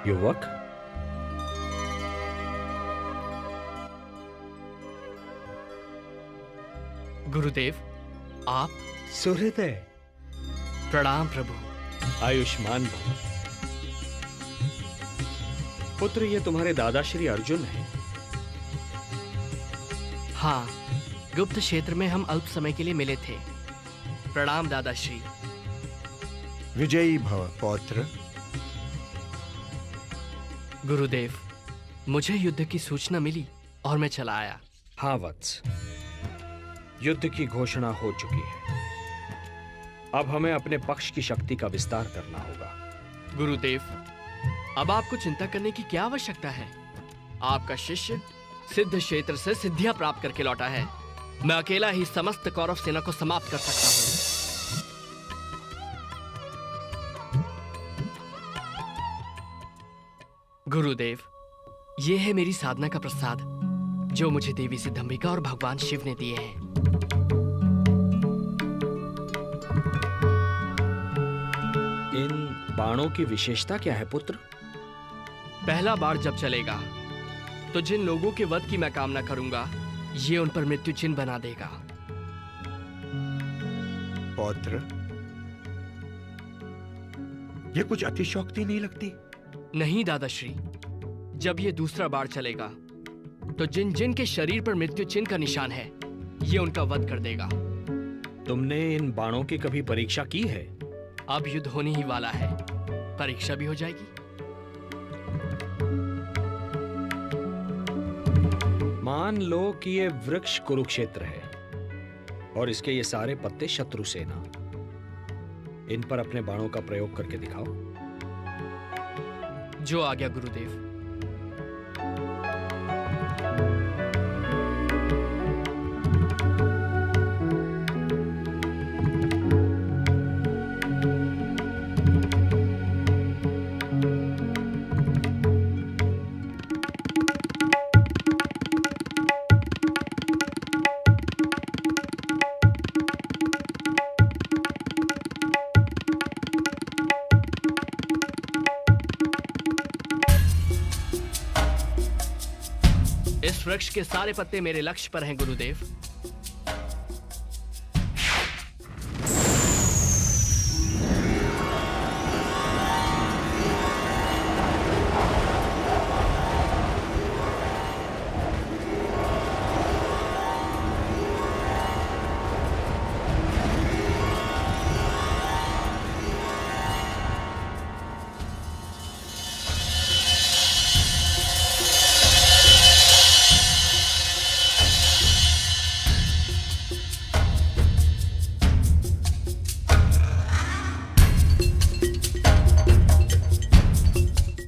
युवक, गुरुदेव, आप? सुहृदय, प्रणाम प्रभु। आयुष्मान भव। पुत्र, ये तुम्हारे दादा श्री अर्जुन हैं। हाँ, गुप्त क्षेत्र में हम अल्प समय के लिए मिले थे। प्रणाम दादाश्री। विजयी भव पौत्र। गुरुदेव, मुझे युद्ध की सूचना मिली और मैं चला आया। हाँ वत्स, युद्ध की घोषणा हो चुकी है। अब हमें अपने पक्ष की शक्ति का विस्तार करना होगा। गुरुदेव, अब आपको चिंता करने की क्या आवश्यकता है? आपका शिष्य सिद्ध क्षेत्र से सिद्धियां प्राप्त करके लौटा है। मैं अकेला ही समस्त कौरव सेना को समाप्त कर सकता हूं। गुरुदेव, यह है मेरी साधना का प्रसाद जो मुझे देवी सिद्धंबिका और भगवान शिव ने दिए हैं। इन बाणों की विशेषता क्या है पुत्र? पहला बाण जब चलेगा तो जिन लोगों के वध की मैं कामना करूंगा, ये उन पर मृत्यु चिन्ह बना देगा। पौत्र, ये कुछ अतिशयोक्ति नहीं लगती? नहीं दादाश्री, जब ये दूसरा बाण चलेगा तो जिन जिन के शरीर पर मृत्यु चिन्ह का निशान है, ये उनका वध कर देगा। तुमने इन बाणों की कभी परीक्षा की है? अब युद्ध होने ही वाला है, परीक्षा भी हो जाएगी। मान लो कि ये वृक्ष कुरुक्षेत्र है और इसके ये सारे पत्ते शत्रु सेना। इन पर अपने बाणों का प्रयोग करके दिखाओ। जो आ गया गुरुदेव। इस वृक्ष के सारे पत्ते मेरे लक्ष्य पर हैं गुरुदेव।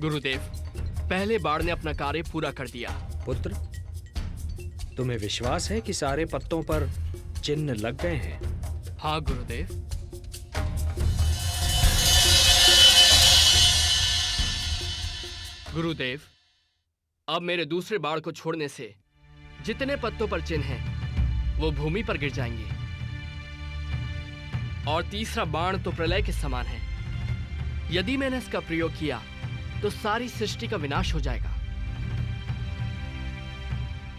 गुरुदेव, पहले बाण ने अपना कार्य पूरा कर दिया। पुत्र, तुम्हें विश्वास है कि सारे पत्तों पर चिन्ह लग गए हैं? हाँ गुरुदेव। गुरुदेव, अब मेरे दूसरे बाण को छोड़ने से जितने पत्तों पर चिन्ह हैं, वो भूमि पर गिर जाएंगे। और तीसरा बाण तो प्रलय के समान है। यदि मैंने इसका प्रयोग किया तो सारी सृष्टि का विनाश हो जाएगा।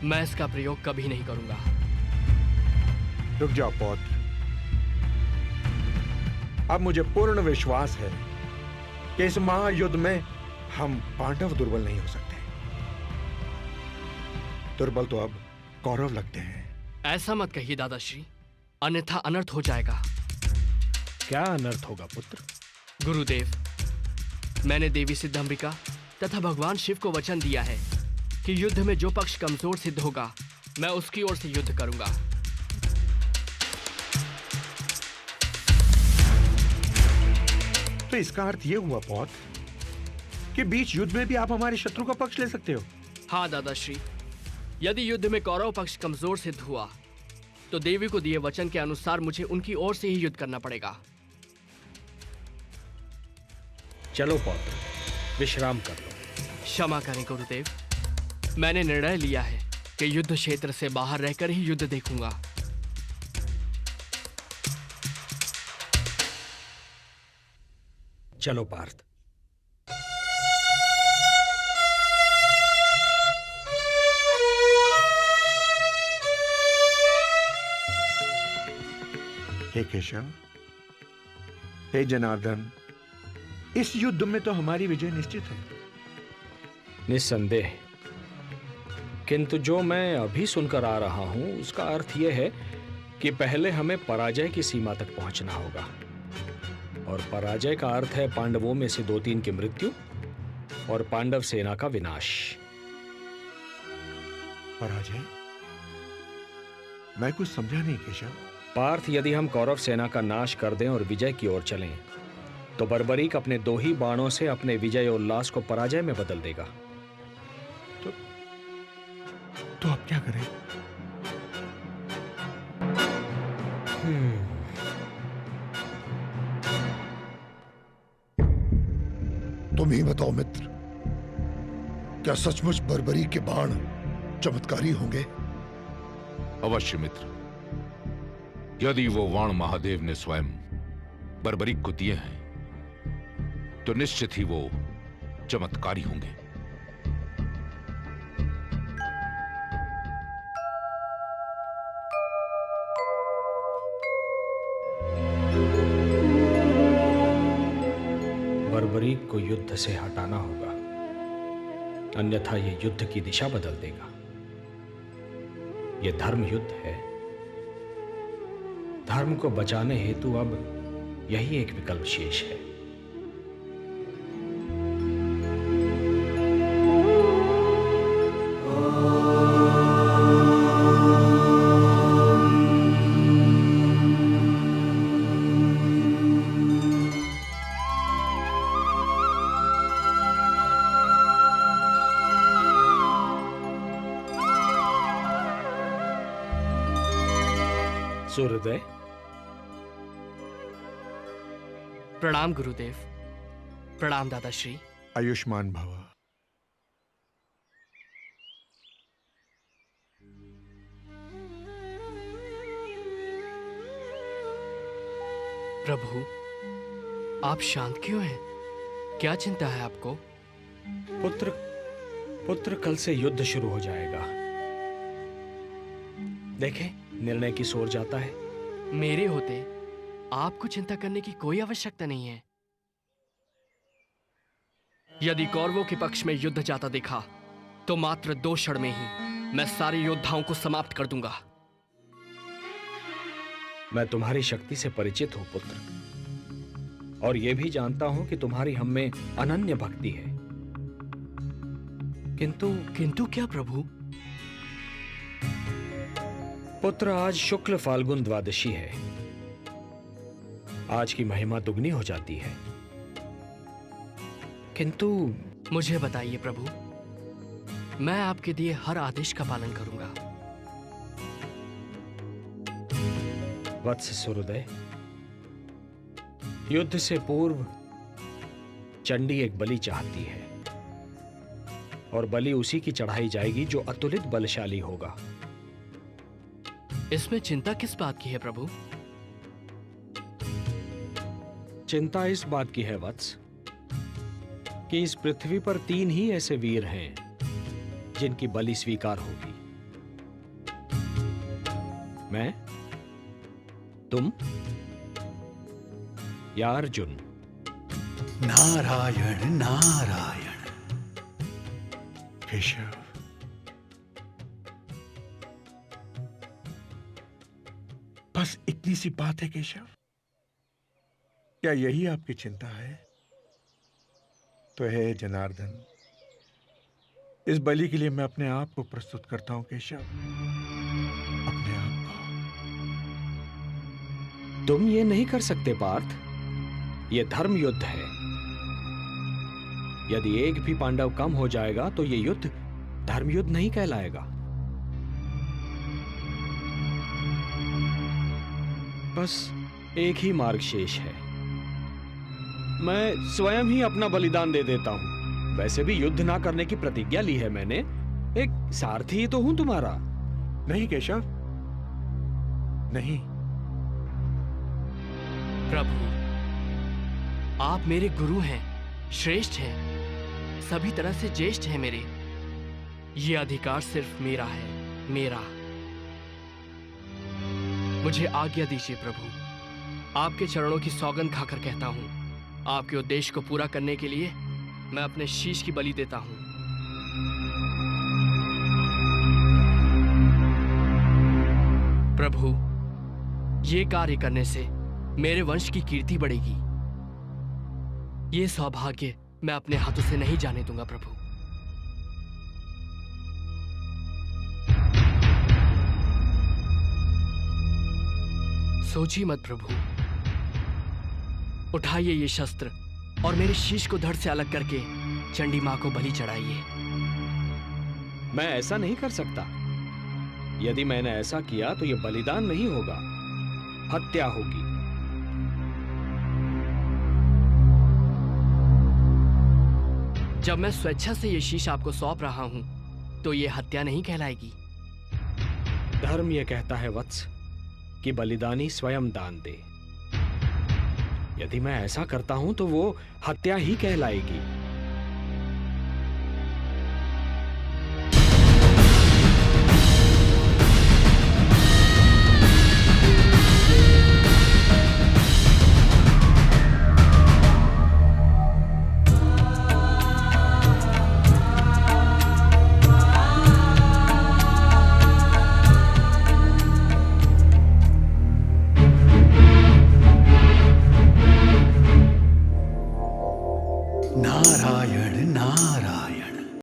मैं इसका प्रयोग कभी नहीं करूंगा। रुक जाओ पौत्र। अब मुझे पूर्ण विश्वास है कि इस महायुद्ध में हम पांडव दुर्बल नहीं हो सकते। दुर्बल तो अब कौरव लगते हैं। ऐसा मत कहिए दादाश्री, अन्यथा अनर्थ हो जाएगा। क्या अनर्थ होगा पुत्र? गुरुदेव, मैंने देवी सिद्धंबिका तथा भगवान शिव को वचन दिया है कि युद्ध में जो पक्ष कमजोर सिद्ध होगा, मैं उसकी ओर से युद्ध करूंगा। तो इसका अर्थ यह हुआ पौत्र कि बीच युद्ध में भी आप हमारे शत्रु का पक्ष ले सकते हो। हाँ दादाश्री, यदि युद्ध में कौरव पक्ष कमजोर सिद्ध हुआ तो देवी को दिए वचन के अनुसार मुझे उनकी ओर से ही युद्ध करना पड़ेगा। चलो पौत्र, विश्राम कर लो। क्षमा करें गुरुदेव, मैंने निर्णय लिया है कि युद्ध क्षेत्र से बाहर रहकर ही युद्ध देखूंगा। चलो पार्थ। हे केशव, हे जनार्दन, इस युद्ध में तो हमारी विजय निश्चित है। निस्संदेह, किंतु जो मैं अभी सुनकर आ रहा हूं उसका अर्थ यह है कि पहले हमें पराजय की सीमा तक पहुंचना होगा, और पराजय का अर्थ है पांडवों में से 2-3 की मृत्यु और पांडव सेना का विनाश। पराजय? मैं कुछ समझा नहीं केशव। पार्थ, यदि हम कौरव सेना का नाश कर दें और विजय की ओर चलें, तो बर्बरीक अपने 2 ही बाणों से अपने विजय उल्लास को पराजय में बदल देगा। तो अब क्या करें? तुम ही बताओ मित्र, क्या सचमुच बर्बरी के बाण चमत्कारी होंगे? अवश्य मित्र, यदि वो वाण महादेव ने स्वयं बर्बरीक को दिए हैं तो निश्चित ही वो चमत्कारी होंगे। बर्बरीक को युद्ध से हटाना होगा, अन्यथा ये युद्ध की दिशा बदल देगा। ये धर्म युद्ध है। धर्म को बचाने हेतु अब यही एक विकल्प शेष है। सूर्योदय, प्रणाम गुरुदेव। प्रणाम दादाश्री। आयुष्मान भव। प्रभु, आप शांत क्यों हैं? क्या चिंता है आपको? पुत्र कल से युद्ध शुरू हो जाएगा। देखें, निर्णय की ओर जाता है। मेरे होते आपको चिंता करने की कोई आवश्यकता नहीं है। यदि कौरवों के पक्ष में युद्ध जाता देखा तो मात्र 2 क्षण में ही मैं सारे योद्धाओं को समाप्त कर दूंगा। मैं तुम्हारी शक्ति से परिचित हूं पुत्र, और यह भी जानता हूं कि तुम्हारी हम में अनन्य भक्ति है। किंतु क्या प्रभु? पुत्र, आज शुक्ल फाल्गुन द्वादशी है। आज की महिमा दुगनी हो जाती है। किंतु मुझे बताइए प्रभु, मैं आपके दिए हर आदेश का पालन करूंगा। वत्स सूर्योदय, युद्ध से पूर्व चंडी एक बलि चाहती है, और बलि उसी की चढ़ाई जाएगी जो अतुलित बलशाली होगा। इसमें चिंता किस बात की है प्रभु? चिंता इस बात की है वत्स कि इस पृथ्वी पर 3 ही ऐसे वीर हैं जिनकी बलि स्वीकार होगी। मैं, तुम या अर्जुन। नारायण नारायण। केशव, बस इतनी सी बात है केशव? क्या यही आपकी चिंता है? तो है जनार्दन, इस बलि के लिए मैं अपने आप को प्रस्तुत करता हूं केशव, अपने आप को। तुम ये नहीं कर सकते पार्थ, ये धर्म युद्ध है। यदि एक भी पांडव कम हो जाएगा तो ये युद्ध धर्म युद्ध नहीं कहलाएगा। बस एक ही मार्ग शेष है, मैं स्वयं ही अपना बलिदान दे देता हूं। वैसे भी युद्ध ना करने की प्रतिज्ञा ली है मैंने, एक सारथी ही तो हूं तुम्हारा। नहीं केशव, नहीं। प्रभु, आप मेरे गुरु हैं, श्रेष्ठ हैं, सभी तरह से ज्येष्ठ हैं मेरे। ये अधिकार सिर्फ मेरा है, मेरा। मुझे आज्ञा दीजिए प्रभु, आपके चरणों की सौगंध खाकर कहता हूं, आपके उद्देश्य को पूरा करने के लिए मैं अपने शीश की बलि देता हूं। प्रभु, ये कार्य करने से मेरे वंश की कीर्ति बढ़ेगी। ये सौभाग्य मैं अपने हाथों से नहीं जाने दूंगा प्रभु। सोचिए मत प्रभु, उठाइए ये शस्त्र और मेरे शीश को धड़ से अलग करके चंडी मां को बलि चढ़ाइए। मैं ऐसा नहीं कर सकता। यदि मैंने ऐसा किया तो यह बलिदान नहीं होगा, हत्या होगी। जब मैं स्वेच्छा से ये शीश आपको सौंप रहा हूं तो ये हत्या नहीं कहलाएगी। धर्म यह कहता है वत्स कि बलिदानी स्वयं दान दे। यदि मैं ऐसा करता हूं तो वो हत्या ही कहलाएगी।